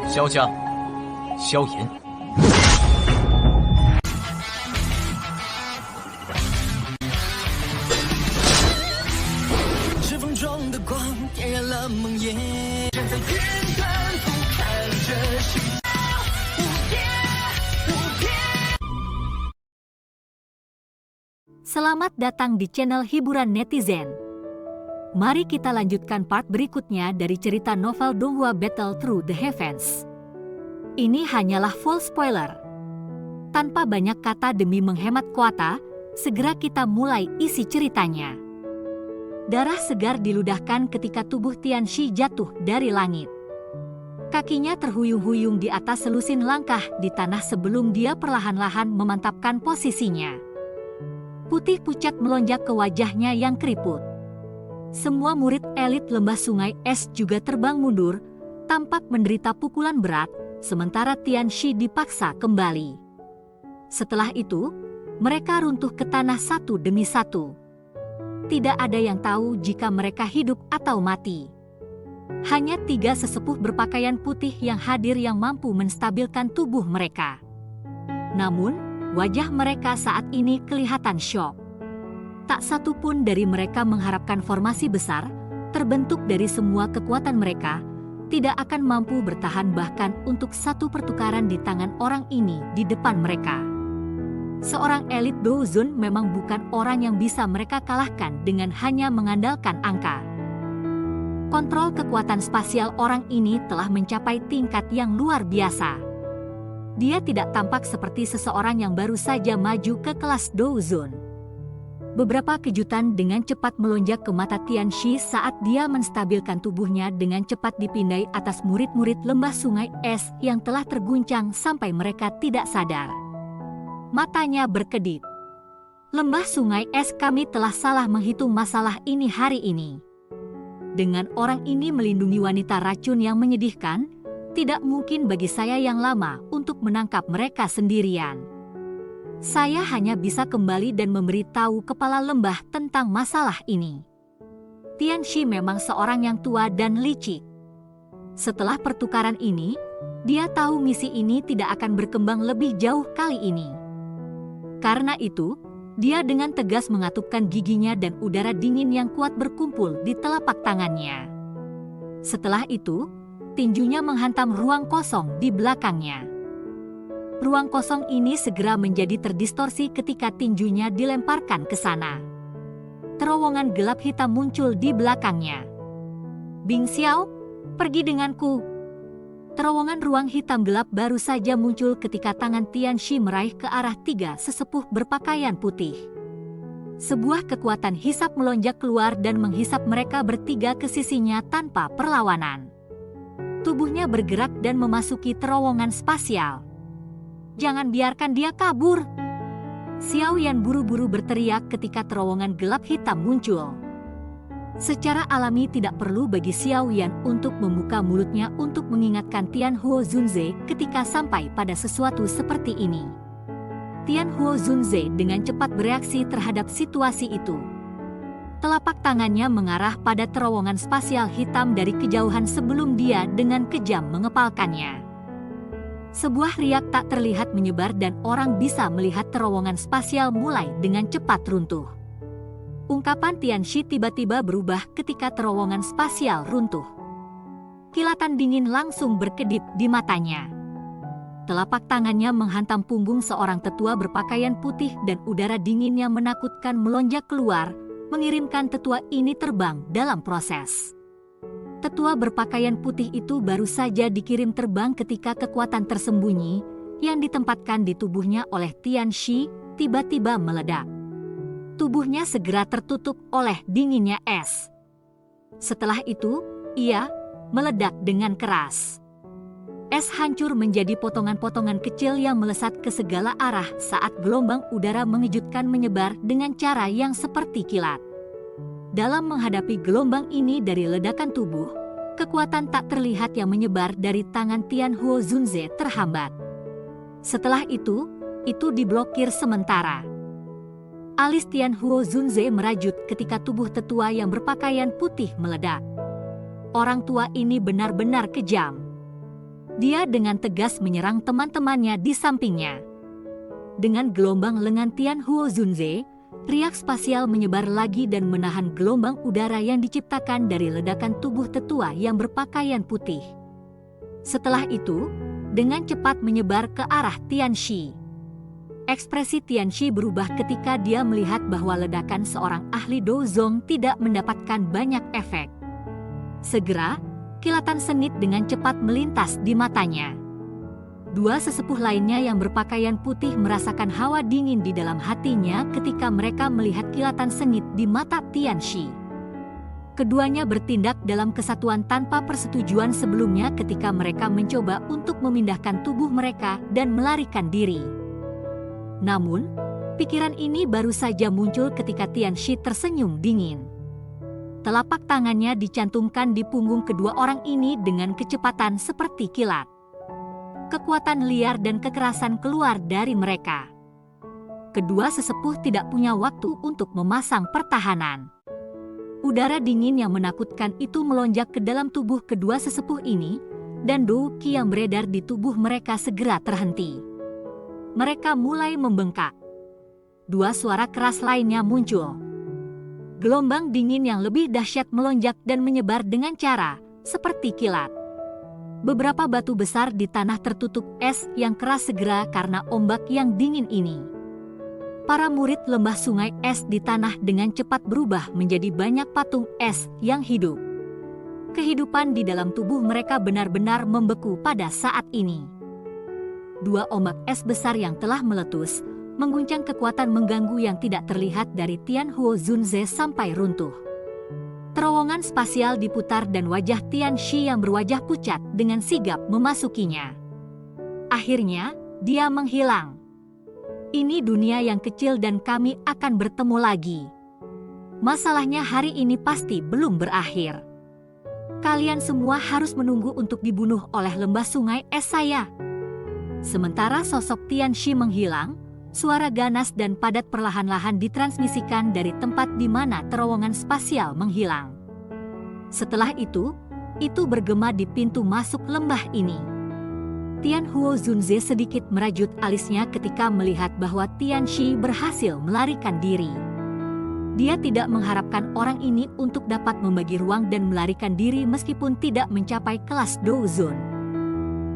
萧家，萧炎。指缝中的光点燃了梦魇，站在天端俯瞰着世界无边无边。 Selamat datang di channel hiburan netizen. Mari kita lanjutkan part berikutnya dari cerita novel Donghua Battle Through the Heavens. Ini hanyalah full spoiler. Tanpa banyak kata demi menghemat kuota, segera kita mulai isi ceritanya. Darah segar diludahkan ketika tubuh Tianxi jatuh dari langit. Kakinya terhuyung-huyung di atas selusin langkah di tanah sebelum dia perlahan-lahan memantapkan posisinya. Putih pucat melonjak ke wajahnya yang keriput. Semua murid elit lembah sungai es juga terbang mundur, tampak menderita pukulan berat, sementara Tianxi dipaksa kembali. Setelah itu, mereka runtuh ke tanah satu demi satu. Tidak ada yang tahu jika mereka hidup atau mati. Hanya 3 sesepuh berpakaian putih yang hadir yang mampu menstabilkan tubuh mereka. Namun, wajah mereka saat ini kelihatan syok. Tak satu pun dari mereka mengharapkan formasi besar, terbentuk dari semua kekuatan mereka, tidak akan mampu bertahan bahkan untuk satu pertukaran di tangan orang ini di depan mereka. Seorang elit Douzun memang bukan orang yang bisa mereka kalahkan dengan hanya mengandalkan angka. Kontrol kekuatan spasial orang ini telah mencapai tingkat yang luar biasa. Dia tidak tampak seperti seseorang yang baru saja maju ke kelas Douzun. Beberapa kejutan dengan cepat melonjak ke mata Tianxi saat dia menstabilkan tubuhnya dengan cepat dipindai atas murid-murid lembah sungai es yang telah terguncang sampai mereka tidak sadar. Matanya berkedip. Lembah sungai es, kami telah salah menghitung masalah ini hari ini. Dengan orang ini melindungi wanita racun yang menyedihkan, tidak mungkin bagi saya yang lama untuk menangkap mereka sendirian. Saya hanya bisa kembali dan memberitahu kepala lembah tentang masalah ini. Tianxi memang seorang yang tua dan licik. Setelah pertukaran ini, dia tahu misi ini tidak akan berkembang lebih jauh kali ini. Karena itu, dia dengan tegas mengatupkan giginya dan udara dingin yang kuat berkumpul di telapak tangannya. Setelah itu, tinjunya menghantam ruang kosong di belakangnya. Ruang kosong ini segera menjadi terdistorsi ketika tinjunya dilemparkan ke sana. Terowongan gelap hitam muncul di belakangnya. Bing Xiao, pergi denganku. Terowongan ruang hitam gelap baru saja muncul ketika tangan Tianxi meraih ke arah 3 sesepuh berpakaian putih. Sebuah kekuatan hisap melonjak keluar dan menghisap mereka bertiga ke sisinya tanpa perlawanan. Tubuhnya bergerak dan memasuki terowongan spasial. Jangan biarkan dia kabur. Xiao Yan buru-buru berteriak ketika terowongan gelap hitam muncul. Secara alami tidak perlu bagi Xiao Yan untuk membuka mulutnya untuk mengingatkan Tianhuo Zunze ketika sampai pada sesuatu seperti ini. Tianhuo Zunze dengan cepat bereaksi terhadap situasi itu. Telapak tangannya mengarah pada terowongan spasial hitam dari kejauhan sebelum dia dengan kejam mengepalkannya. Sebuah riak tak terlihat menyebar dan orang bisa melihat terowongan spasial mulai dengan cepat runtuh. Ungkapan Tianxi tiba-tiba berubah ketika terowongan spasial runtuh. Kilatan dingin langsung berkedip di matanya. Telapak tangannya menghantam punggung seorang tetua berpakaian putih dan udara dingin yang menakutkan melonjak keluar, mengirimkan tetua ini terbang dalam proses. Tetua berpakaian putih itu baru saja dikirim terbang ketika kekuatan tersembunyi yang ditempatkan di tubuhnya oleh Tianxi tiba-tiba meledak. Tubuhnya segera tertutup oleh dinginnya es. Setelah itu, ia meledak dengan keras. Es hancur menjadi potongan-potongan kecil yang melesat ke segala arah saat gelombang udara mengejutkan menyebar dengan cara yang seperti kilat. Dalam menghadapi gelombang ini dari ledakan tubuh, kekuatan tak terlihat yang menyebar dari tangan Tianhuo Zunze terhambat. Setelah itu diblokir sementara. Alis Tianhuo Zunze merajut ketika tubuh tetua yang berpakaian putih meledak. Orang tua ini benar-benar kejam. Dia dengan tegas menyerang teman-temannya di sampingnya. Dengan gelombang lengan Tian Huo Zunze, riak spasial menyebar lagi dan menahan gelombang udara yang diciptakan dari ledakan tubuh tetua yang berpakaian putih. Setelah itu, dengan cepat menyebar ke arah Tianxi. Ekspresi Tianxi berubah ketika dia melihat bahwa ledakan seorang ahli Douzong tidak mendapatkan banyak efek. Segera, kilatan sengit dengan cepat melintas di matanya. Dua sesepuh lainnya yang berpakaian putih merasakan hawa dingin di dalam hatinya ketika mereka melihat kilatan sengit di mata Tianxi. Keduanya bertindak dalam kesatuan tanpa persetujuan sebelumnya ketika mereka mencoba untuk memindahkan tubuh mereka dan melarikan diri. Namun, pikiran ini baru saja muncul ketika Tianxi tersenyum dingin. Telapak tangannya dicantumkan di punggung kedua orang ini dengan kecepatan seperti kilat. Kekuatan liar dan kekerasan keluar dari mereka. Kedua sesepuh tidak punya waktu untuk memasang pertahanan. Udara dingin yang menakutkan itu melonjak ke dalam tubuh kedua sesepuh ini, dan dou qi yang beredar di tubuh mereka segera terhenti. Mereka mulai membengkak. Dua suara keras lainnya muncul. Gelombang dingin yang lebih dahsyat melonjak dan menyebar dengan cara seperti kilat. Beberapa batu besar di tanah tertutup es yang keras segera karena ombak yang dingin ini. Para murid lembah sungai es di tanah dengan cepat berubah menjadi banyak patung es yang hidup. Kehidupan di dalam tubuh mereka benar-benar membeku pada saat ini. Dua ombak es besar yang telah meletus mengguncang kekuatan mengganggu yang tidak terlihat dari Tian Huo Zunze sampai runtuh. Terowongan spasial diputar dan wajah Tianxi yang berwajah pucat dengan sigap memasukinya. Akhirnya, dia menghilang. Ini dunia yang kecil dan kami akan bertemu lagi. Masalahnya hari ini pasti belum berakhir. Kalian semua harus menunggu untuk dibunuh oleh lembah sungai es saya. Sementara sosok Tianxi menghilang, suara ganas dan padat perlahan-lahan ditransmisikan dari tempat di mana terowongan spasial menghilang. Setelah itu bergema di pintu masuk lembah ini. Tian Huo Zunze sedikit merajut alisnya ketika melihat bahwa Tianxi berhasil melarikan diri. Dia tidak mengharapkan orang ini untuk dapat membagi ruang dan melarikan diri meskipun tidak mencapai kelas Douzon.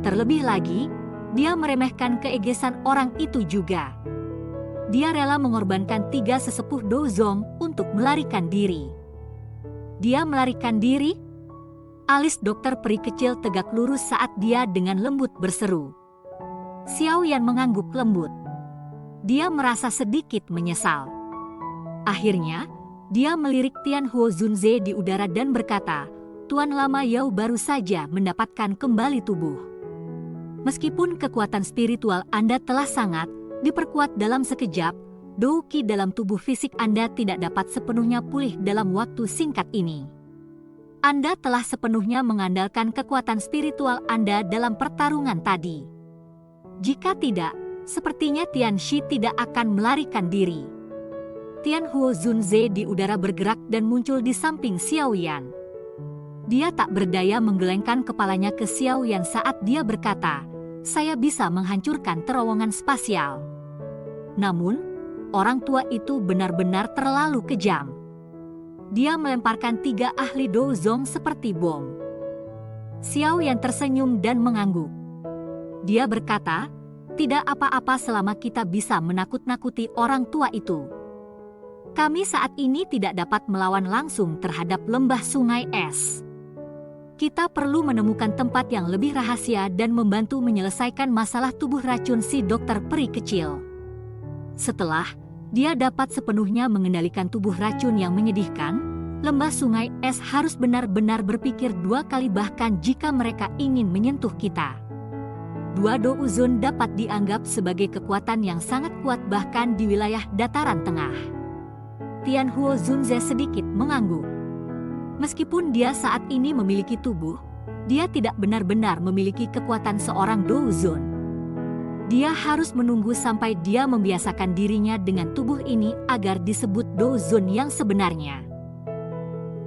Terlebih lagi, dia meremehkan keegesan orang itu juga. Dia rela mengorbankan 3 sesepuh Douzong untuk melarikan diri. Dia melarikan diri? Alis dokter peri kecil tegak lurus saat dia dengan lembut berseru. Xiao Yan mengangguk lembut. Dia merasa sedikit menyesal. Akhirnya, dia melirik Tian Huo Zunze di udara dan berkata, Tuan Lama Yao baru saja mendapatkan kembali tubuh. Meskipun kekuatan spiritual Anda telah sangat diperkuat dalam sekejap, dou qi dalam tubuh fisik Anda tidak dapat sepenuhnya pulih dalam waktu singkat ini. Anda telah sepenuhnya mengandalkan kekuatan spiritual Anda dalam pertarungan tadi. Jika tidak, sepertinya Tianxi tidak akan melarikan diri. Tian Huo Zunze di udara bergerak dan muncul di samping Xiao Yan. Dia tak berdaya menggelengkan kepalanya ke Xiao Yan saat dia berkata, saya bisa menghancurkan terowongan spasial. Namun, orang tua itu benar-benar terlalu kejam. Dia melemparkan 3 ahli Douzong seperti bom. Xiao Yan tersenyum dan mengangguk. Dia berkata, tidak apa-apa selama kita bisa menakut-nakuti orang tua itu. Kami saat ini tidak dapat melawan langsung terhadap lembah sungai es. Kita perlu menemukan tempat yang lebih rahasia dan membantu menyelesaikan masalah tubuh racun si dokter peri kecil. Setelah dia dapat sepenuhnya mengendalikan tubuh racun yang menyedihkan, lembah sungai es harus benar-benar berpikir 2 kali bahkan jika mereka ingin menyentuh kita. 2 Douzon dapat dianggap sebagai kekuatan yang sangat kuat bahkan di wilayah dataran tengah. Tian Huo Zunze sedikit mengangguk. Meskipun dia saat ini memiliki tubuh, dia tidak benar-benar memiliki kekuatan seorang Douzon. Dia harus menunggu sampai dia membiasakan dirinya dengan tubuh ini agar disebut Douzon yang sebenarnya.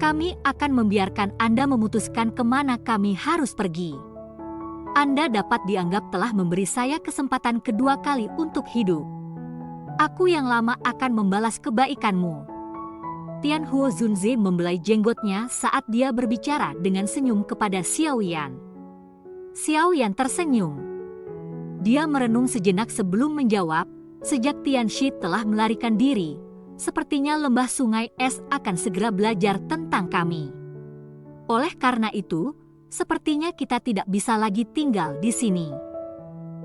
Kami akan membiarkan Anda memutuskan kemana kami harus pergi. Anda dapat dianggap telah memberi saya kesempatan kedua kali untuk hidup. Aku yang lama akan membalas kebaikanmu. Tianhuo Zunze membelai jenggotnya saat dia berbicara dengan senyum kepada Xiao Yan. Xiao Yan tersenyum. Dia merenung sejenak sebelum menjawab, sejak Tianxi telah melarikan diri, sepertinya lembah sungai es akan segera belajar tentang kami. Oleh karena itu, sepertinya kita tidak bisa lagi tinggal di sini.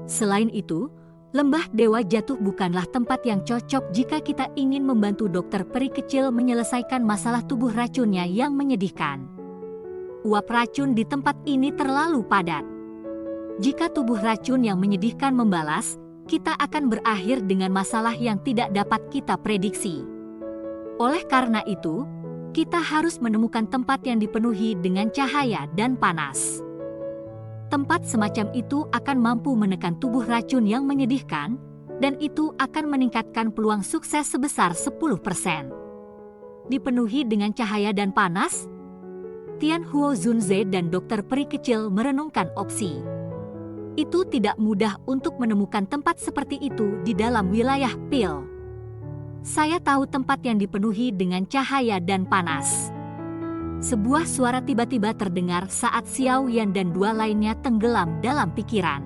Selain itu, lembah Dewa Jatuh bukanlah tempat yang cocok jika kita ingin membantu dokter peri kecil menyelesaikan masalah tubuh racunnya yang menyedihkan. Uap racun di tempat ini terlalu padat. Jika tubuh racun yang menyedihkan membalas, kita akan berakhir dengan masalah yang tidak dapat kita prediksi. Oleh karena itu, kita harus menemukan tempat yang dipenuhi dengan cahaya dan panas. Tempat semacam itu akan mampu menekan tubuh racun yang menyedihkan, dan itu akan meningkatkan peluang sukses sebesar 10%. Dipenuhi dengan cahaya dan panas? Tianhuo Zunze dan dokter peri kecil merenungkan opsi. Itu tidak mudah untuk menemukan tempat seperti itu di dalam wilayah Pil. Saya tahu tempat yang dipenuhi dengan cahaya dan panas. Sebuah suara tiba-tiba terdengar saat Xiao Yan dan dua lainnya tenggelam dalam pikiran.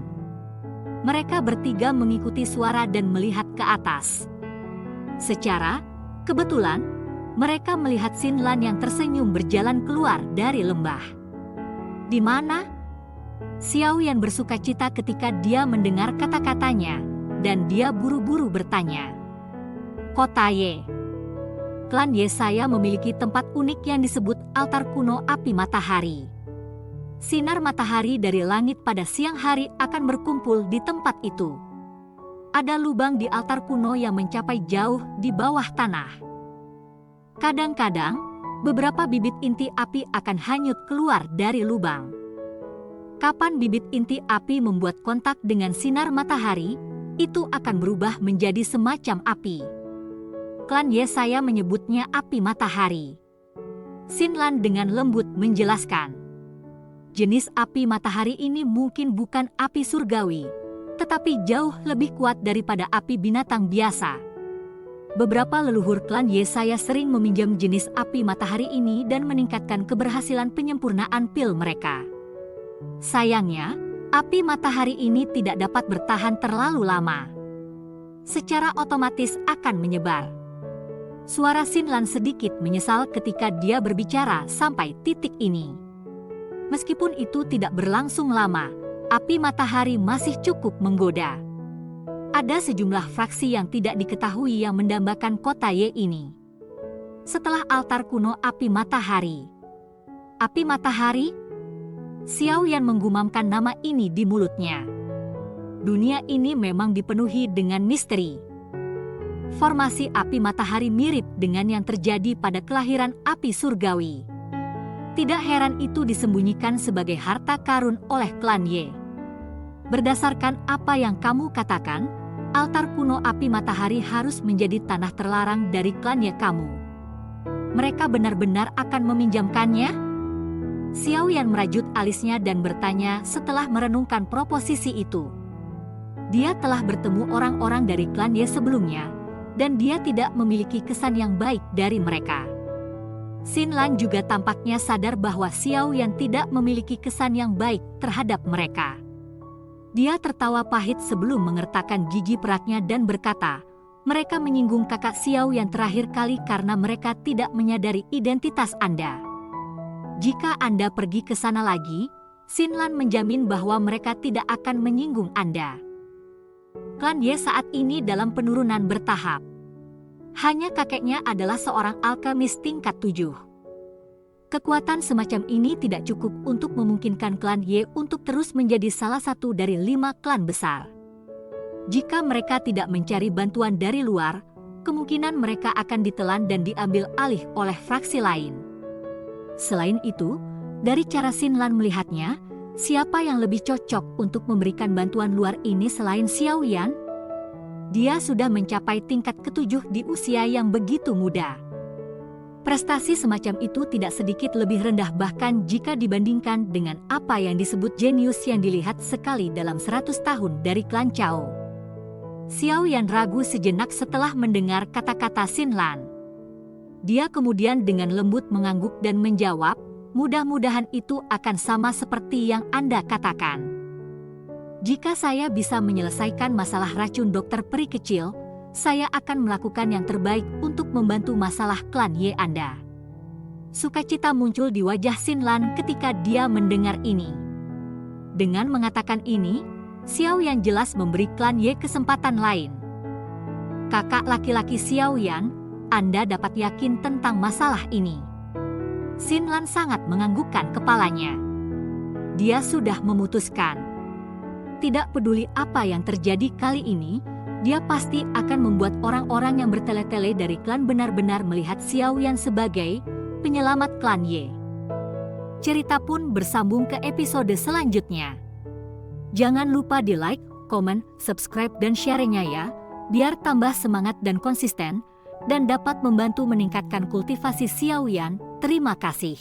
Mereka bertiga mengikuti suara dan melihat ke atas. Secara kebetulan, mereka melihat Xin Lan yang tersenyum berjalan keluar dari lembah. Di mana? Xiao Yan bersuka cita ketika dia mendengar kata-katanya, dan dia buru-buru bertanya. Kota Ye. Klan Ye saya memiliki tempat unik yang disebut altar kuno api matahari. Sinar matahari dari langit pada siang hari akan berkumpul di tempat itu. Ada lubang di altar kuno yang mencapai jauh di bawah tanah. Kadang-kadang, beberapa bibit inti api akan hanyut keluar dari lubang. Kapan bibit inti api membuat kontak dengan sinar matahari, itu akan berubah menjadi semacam api. Klan Ye saya menyebutnya api matahari. Xin Lan dengan lembut menjelaskan. Jenis api matahari ini mungkin bukan api surgawi, tetapi jauh lebih kuat daripada api binatang biasa. Beberapa leluhur klan Ye saya sering meminjam jenis api matahari ini dan meningkatkan keberhasilan penyempurnaan pil mereka. Sayangnya, api matahari ini tidak dapat bertahan terlalu lama. Secara otomatis akan menyebar. Suara Xin Lan sedikit menyesal ketika dia berbicara sampai titik ini. Meskipun itu tidak berlangsung lama, api matahari masih cukup menggoda. Ada sejumlah fraksi yang tidak diketahui yang mendambakan kota Ye ini. Setelah altar kuno api matahari. Api matahari? Xiao Yan menggumamkan nama ini di mulutnya. Dunia ini memang dipenuhi dengan misteri. Formasi api matahari mirip dengan yang terjadi pada kelahiran api surgawi. Tidak heran itu disembunyikan sebagai harta karun oleh klan Ye. Berdasarkan apa yang kamu katakan, altar kuno api matahari harus menjadi tanah terlarang dari klan Ye kamu. Mereka benar-benar akan meminjamkannya? Xiao Yan merajut alisnya dan bertanya setelah merenungkan proposisi itu. Dia telah bertemu orang-orang dari klan Ye sebelumnya, dan dia tidak memiliki kesan yang baik dari mereka. Xin Lan juga tampaknya sadar bahwa Xiao Yan tidak memiliki kesan yang baik terhadap mereka. Dia tertawa pahit sebelum mengertakkan gigi peraknya dan berkata, mereka menyinggung kakak Xiao Yan terakhir kali karena mereka tidak menyadari identitas Anda. Jika Anda pergi ke sana lagi, Xin Lan menjamin bahwa mereka tidak akan menyinggung Anda. Klan Ye saat ini dalam penurunan bertahap. Hanya kakeknya adalah seorang alkemis tingkat 7. Kekuatan semacam ini tidak cukup untuk memungkinkan klan Ye untuk terus menjadi salah satu dari 5 klan besar. Jika mereka tidak mencari bantuan dari luar, kemungkinan mereka akan ditelan dan diambil alih oleh fraksi lain. Selain itu, dari cara Xin Lan melihatnya, siapa yang lebih cocok untuk memberikan bantuan luar ini selain Xiao Yan? Dia sudah mencapai tingkat ke-7 di usia yang begitu muda. Prestasi semacam itu tidak sedikit lebih rendah bahkan jika dibandingkan dengan apa yang disebut jenius yang dilihat sekali dalam 100 tahun dari klan Chao. Xiao Yan ragu sejenak setelah mendengar kata-kata Xin Lan. Dia kemudian dengan lembut mengangguk dan menjawab, mudah-mudahan itu akan sama seperti yang Anda katakan. Jika saya bisa menyelesaikan masalah racun dokter peri kecil, saya akan melakukan yang terbaik untuk membantu masalah klan Ye Anda. Sukacita muncul di wajah Xin Lan ketika dia mendengar ini. Dengan mengatakan ini, Xiao Yan jelas memberi klan Ye kesempatan lain. Kakak laki-laki Xiao Yan, Anda dapat yakin tentang masalah ini. Xin Lan sangat menganggukkan kepalanya. Dia sudah memutuskan. Tidak peduli apa yang terjadi kali ini, dia pasti akan membuat orang-orang yang bertele-tele dari klan benar-benar melihat Xiao Yan sebagai penyelamat klan Ye. Cerita pun bersambung ke episode selanjutnya. Jangan lupa di like, komen, subscribe dan share-nya ya, biar tambah semangat dan konsisten, dan dapat membantu meningkatkan kultivasi Xiao Yan. Terima kasih.